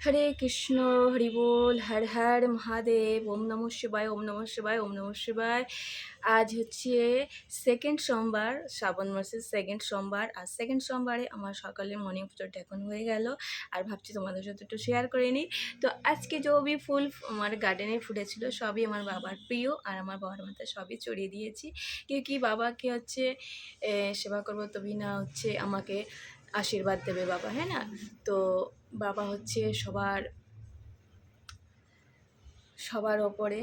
হরে কৃষ্ণ, হরি বল, হর হর মহাদেব। ওম নমঃ শিবায়, ওম নমঃ শিবায়, ওম নমঃ শিবায়। আজ হচ্ছে সেকেন্ড সোমবার, শ্রাবণ মাসের সেকেন্ড সোমবার। আর সেকেন্ড সোমবারে আমার সকালে মর্নিং পুজোটা এখন হয়ে গেল। আর ভাবছি তোমাদের সাথে একটু শেয়ার করে নিই। তো আজকে যে ফুল আমার গার্ডেনে ফুটেছিল সবই আমার বাবার প্রিয়, আর আমার বাবার মাথায় সবই চড়িয়ে দিয়েছি। কেউ কি বাবাকে হচ্ছে সেবা করবো, তবে না হচ্ছে আমাকে আশীর্বাদ দেবে বাবা, হ্যাঁ না? তো বাবা হচ্ছে সবার সবার ওপরে,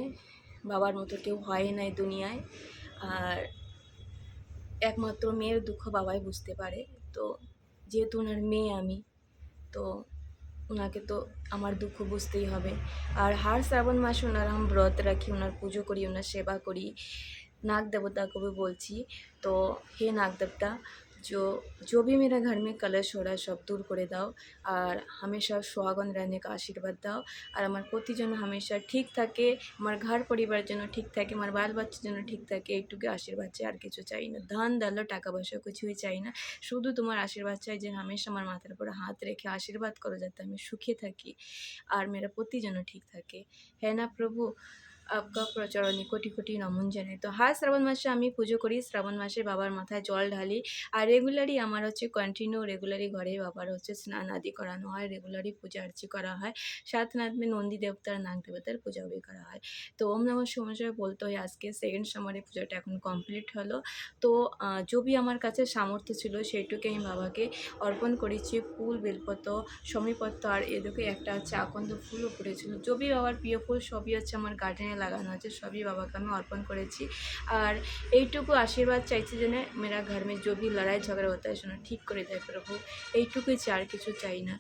বাবার মতো কেউ হয় নাই দুনিয়ায়। আর একমাত্র মেয়ের দুঃখ বাবাই বুঝতে পারে। তো যেহেতু ওনার মেয়ে আমি, তো ওনাকে তো আমার দুঃখ বুঝতেই হবে। আর হার শ্রাবণ মাসে ওনার আমি ব্রত রাখি, ওনার পুজো করি, ওনার সেবা করি। नाग देवता को भी बोलছি। তো হে नाग देवता, जो भी मेरा घर में कलश हो रहा है सब दूर করে দাও, আর হামেশা সোহাগন रहने का আশীর্বাদ দাও। আর আমার প্রতি যেন হামেশা ঠিক থাকে, আমার ঘর পরিবার যেন ঠিক থাকে, আমার বাল বাচ্চা যেন ঠিক থাকে, এইটুকু আশীর্বাদ চাই, আর কিছু চাই না। ধন দৌলত টাকা পয়সা কিছুই চাই না, শুধু তোমার আশীর্বাদ চাই যে হামেশা আমার মাথার উপরে হাত রেখে আশীর্বাদ করো যাতে আমি সুখে থাকি আর মেরা প্রতি যেন ঠিক থাকে। হ্যাঁ না প্রভু, आपका প্রচরণে কোটি কোটি নমন জানাই। তো হ্যাঁ, শ্রাবণ মাসে আমি পুজো করি, শ্রাবণ মাসে বাবার মাথায় জল ঢালি। আর রেগুলারই আমার হচ্ছে রেগুলারই ঘরে বাবার হচ্ছে স্নান আদি করানো হয়, রেগুলারই পূজা আর্চি করা হয়। সাথ नाथ में নন্দী দেবতার নাগ দেবতার পূজাও করা হয়। তো ওম নমঃ শিবায় বলতে হয়। আজকে সেকেন্ড সোমবারে পুজোটা এখন কমপ্লিট হলো। তো जो भी আমার কাছে সামর্থ্য ছিল সেইটুকু আমি বাবাকে অর্পণ করেছি। ফুল, বেলপত্র, শমীপত্র, আর এদিকে একটা হচ্ছে আকন্দ ফুলও ফুটেছিল। जो भी বাবার প্রিয় ফুল সবই হচ্ছে আমার গার্ডেনে লাগানো আছে, সবই বাবাকে আমি অর্পণ করেছি। আর এইটুকু আশীর্বাদ চাইছি যেন মেরা ঘর में जो भी लड़ाई झगड़ा होता है সেটা ঠিক করে দেয় প্রভু, এইটুকুই চাই, আর কিছু চাই না।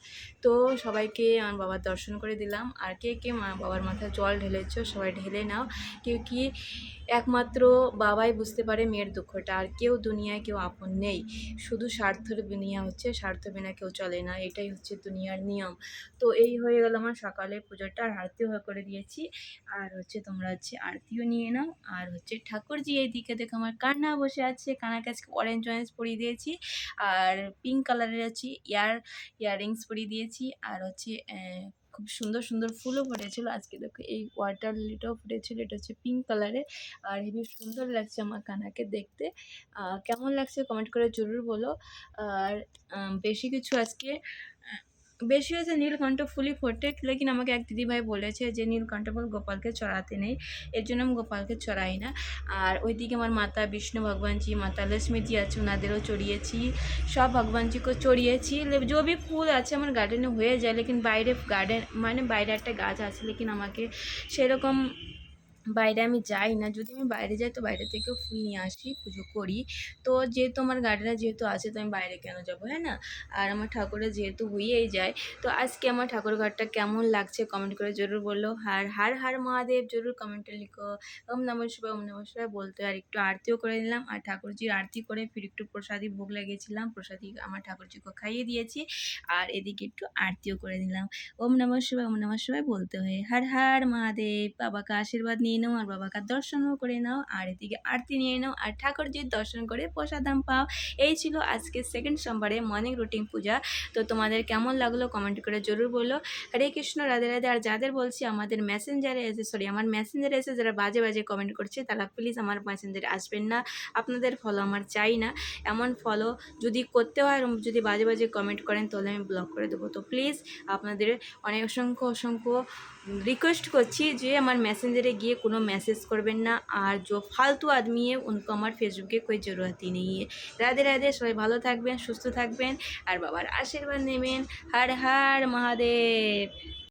তো সবাইকে আমার বাবার দর্শন করে দিলাম। আর কে কে বাবার মাথায় জল ঢেলেছ সবাই ঢেলে নাও, কেউ কি একমাত্র বাবাই বুঝতে পারে মেয়ের দুঃখটা, আর কেউ দুনিয়ায় কেউ আপন নেই। শুধু স্বার্থের দুনিয়া হচ্ছে, স্বার্থ বিনা কেউ চলে না, এটাই হচ্ছে দুনিয়ার নিয়ম। তো এই হয়ে গেল আমার সকালে পুজোটা, আর আরতিও করে দিয়েছি। আর হচ্ছে তোমরা হচ্ছে আরতিও নিয়ে নাও। আর হচ্ছে ঠাকুরজি এইদিকে দেখো আমার কান্না বসে আছে, কানাকে আজকে অরেঞ্জ অরেঞ্জ পরিয়ে দিয়েছি, আর পিঙ্ক কালারের আছে ইয়াররিংস পরিয়ে দিয়েছি। আর হচ্ছে খুব সুন্দর সুন্দর ফুলও ফুটেছিল আজকে। দেখো এই ওয়াটার লিলিটাও ফুটেছিল, এটা হচ্ছে পিঙ্ক কালারের। আর হেবি সুন্দর লাগছে আমার কানাকে দেখতে। কেমন লাগছে কমেন্ট করে জরুর বলো। আর বেশি কিছু আজকে বেশি হয়েছে নীলকণ্ঠ ফুলই ফোটে, লেকিন আমাকে এক দিদিভাই বলেছে যে নীলকণ্ঠ ফুল গোপালকে চড়াতে নেই, এর জন্য আমি গোপালকে চড়াই না। আর ওইদিকে আমার মাতা বিষ্ণু ভগবানজি, মাতা লক্ষ্মীজি আছে, ওনাদেরও চড়িয়েছি, সব ভগবানজিকেও চড়িয়েছি। जो भी ফুল আছে আমার গার্ডেনে হয়ে যায়, লেকিন বাইরে গার্ডেন মানে বাইরে একটা গাছ আছে, লেকিন আমাকে সেরকম বাইরে আমি যাই না। যদি আমি বাইরে যাই তো বাইরে থেকেও ফুল নিয়ে আসি, পুজো করি। তো যেহেতু আমার গার্ডেনে যেহেতু আছে তো আমি বাইরে কেন যাবো, হ্যাঁ না? আর আমার ঠাকুরের যেহেতু হয়েই যায়। তো আজকে আমার ঠাকুর ঘরটা কেমন লাগছে কমেন্ট করে জরুর বললো। আর হর হর মহাদেব জরুর কমেন্টে লিখো। ওম নমঃ শিবায়, ওম নমঃ শিবায় বলতে হয়। আর একটু আরতিও করে নিলাম, আর ঠাকুরজির আরতি করে ফির একটু প্রসাদি ভোগ লাগিয়েছিলাম, প্রসাদি আমার ঠাকুরজিকে খাইয়ে দিয়েছি। আর এদিকে একটু আরতিও করে নিলাম। ওম নমঃ শিবায়, ওম নমঃ শিবায় বলতে হয়। হর হর মহাদেব। বাবাকে আশীর্বাদ নিয়ে নাও, আর বাবাকে দর্শনও করে নাও, আর এদিকে আরতি নিয়ে নাও, আর ঠাকুরজির দর্শন করে প্রসাদাম পাও। এই ছিল আজকে সেকেন্ড সোমবারে মর্নিং রুটিন পূজা। তো তোমাদের কেমন লাগলো কমেন্ট করে জরুর বলো। হরে কৃষ্ণ, রাধে রাধে। আর যাদের বলছি আমাদের মেসেঞ্জারে এসে আমার মেসেঞ্জারে এসে যারা বাজে বাজে কমেন্ট করছে তারা প্লিজ আমার মেসেঞ্জারে আসবেন না। আপনাদের ফলো আমার চাই না। এমন ফলো যদি করতে হয়, যদি বাজে বাজে কমেন্ট করেন তাহলে আমি ব্লক করে দেবো। তো প্লিজ আপনাদের অনেক অসংখ্য অসংখ্য रिक्वेस्ट করছি যে আমার মেসেঞ্জারে গিয়ে কোনো মেসেজ করবেন না। আর जो फालतू आदमी है उनको আমার ফেসবুকে कोई ज़रूरत ही नहीं है। রাধে রাধে, সবাই ভালো থাকবেন, সুস্থ থাকবেন, আর বাবার আশীর্বাদ নেবেন। হর হর মহাদেব।